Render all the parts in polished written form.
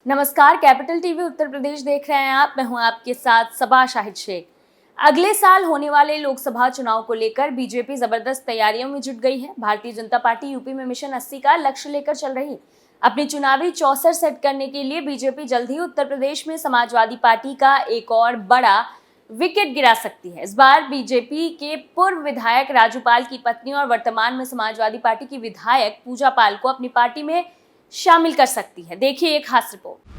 नमस्कार, capital TV Uttar Pradesh देख रहे हैं आप। मैं हूं आपके साथ सबा शाहिद शेख। अगले साल होने वाले लोकसभा चुनाव को लेकर बीजेपी जबरदस्त तैयारियों में जुट गई है। भारतीय जनता पार्टी यूपी में मिशन 80 का लक्ष्य लेकर चल रही। अपनी चुनावी चौसर सेट करने के लिए बीजेपी जल्द ही उत्तर प्रदेश में समाजवादी पार्टी का एक और बड़ा विकेट गिरा सकती है। इस बार बीजेपी के पूर्व विधायक राजू पाल की पत्नी और वर्तमान में समाजवादी पार्टी की विधायक पूजा पाल को अपनी पार्टी में शामिल कर सकती है। देखिए एक खास रिपोर्ट।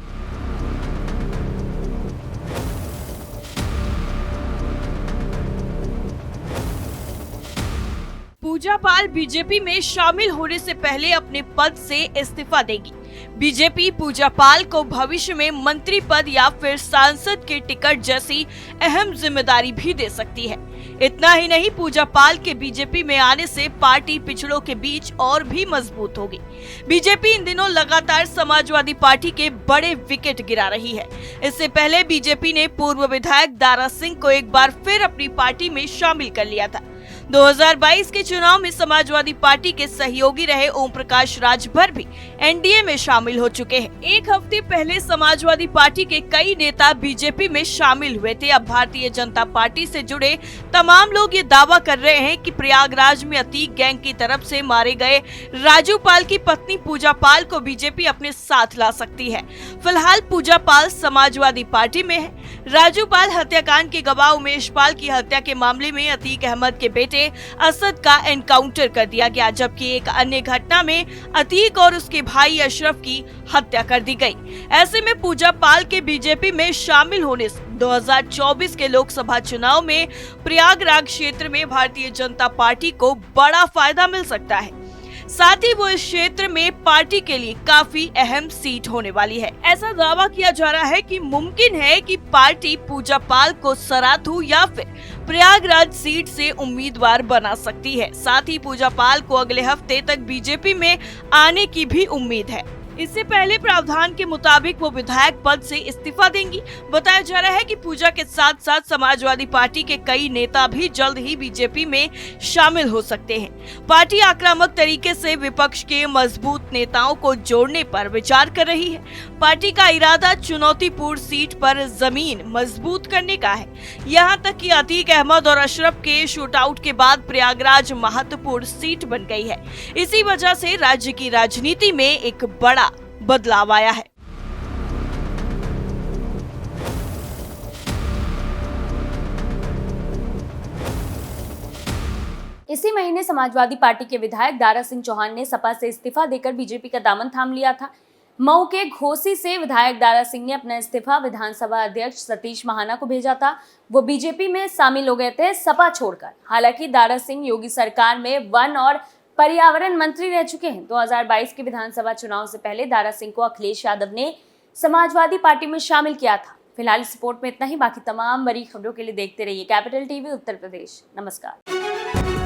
पूजा पाल बीजेपी में शामिल होने से पहले अपने पद से इस्तीफा देगी। बीजेपी पूजा पाल को भविष्य में मंत्री पद या फिर सांसद के टिकट जैसी अहम जिम्मेदारी भी दे सकती है। इतना ही नहीं, पूजा पाल के बीजेपी में आने से पार्टी पिछड़ों के बीच और भी मजबूत होगी। बीजेपी इन दिनों लगातार समाजवादी पार्टी के बड़े विकेट गिरा रही है। इससे पहले बीजेपी ने पूर्व विधायक दारा सिंह को एक बार फिर अपनी पार्टी में शामिल कर लिया था। 2022 के चुनाव में समाजवादी पार्टी के सहयोगी रहे ओम प्रकाश राजभर भी एनडीए में शामिल हो चुके हैं। एक हफ्ते पहले समाजवादी पार्टी के कई नेता बीजेपी में शामिल हुए थे। अब भारतीय जनता पार्टी से जुड़े तमाम लोग ये दावा कर रहे हैं कि प्रयागराज में अतीक गैंग की तरफ से मारे गए राजू पाल की पत्नी पूजा पाल को बीजेपी अपने साथ ला सकती है। फिलहाल पूजा पाल समाजवादी पार्टी में है। राजू पाल हत्याकांड के गवाह उमेश पाल की हत्या के मामले में अतीक अहमद के बेटे असद का एनकाउंटर कर दिया गया, जबकि एक अन्य घटना में अतीक और उसके भाई अशरफ की हत्या कर दी गई। ऐसे में पूजा पाल के बीजेपी में शामिल होने से 2024 के लोकसभा चुनाव में प्रयागराज क्षेत्र में भारतीय जनता पार्टी को बड़ा फायदा मिल सकता है। साथ ही वो इस क्षेत्र में पार्टी के लिए काफी अहम सीट होने वाली है। ऐसा दावा किया जा रहा है कि मुमकिन है कि पार्टी पूजा पाल को सराथू या फिर प्रयागराज सीट से उम्मीदवार बना सकती है। साथ ही पूजा पाल को अगले हफ्ते तक बीजेपी में आने की भी उम्मीद है। इससे पहले प्रावधान के मुताबिक वो विधायक पद से इस्तीफा देंगी। बताया जा रहा है कि पूजा के साथ साथ समाजवादी पार्टी के कई नेता भी जल्द ही बीजेपी में शामिल हो सकते हैं। पार्टी आक्रामक तरीके से विपक्ष के मजबूत नेताओं को जोड़ने पर विचार कर रही है। पार्टी का इरादा चुनौतीपूर्ण सीट पर जमीन मजबूत करने का है। यहाँ तक कि अतीक अहमद और अशरफ के शूटआउट के बाद प्रयागराज महत्वपूर्ण सीट बन गई है। इसी वजह से राज्य की राजनीति में एक बड़ा बदलाव आया है। इसी महीने समाजवादी पार्टी के विधायक दारा सिंह चौहान ने सपा से इस्तीफा देकर बीजेपी का दामन थाम लिया था। मऊ के घोसी से विधायक दारा सिंह ने अपना इस्तीफा विधानसभा अध्यक्ष सतीश महाना को भेजा था। वो बीजेपी में शामिल हो गए थे सपा छोड़कर। हालांकि दारा सिंह योगी सरकार में वन और पर्यावरण मंत्री रह चुके हैं। 2022 के विधानसभा चुनाव से पहले दारा सिंह को अखिलेश यादव ने समाजवादी पार्टी में शामिल किया था। फिलहाल इस रिपोर्ट में इतना ही। बाकी तमाम बड़ी खबरों के लिए देखते रहिए कैपिटल टीवी उत्तर प्रदेश। नमस्कार।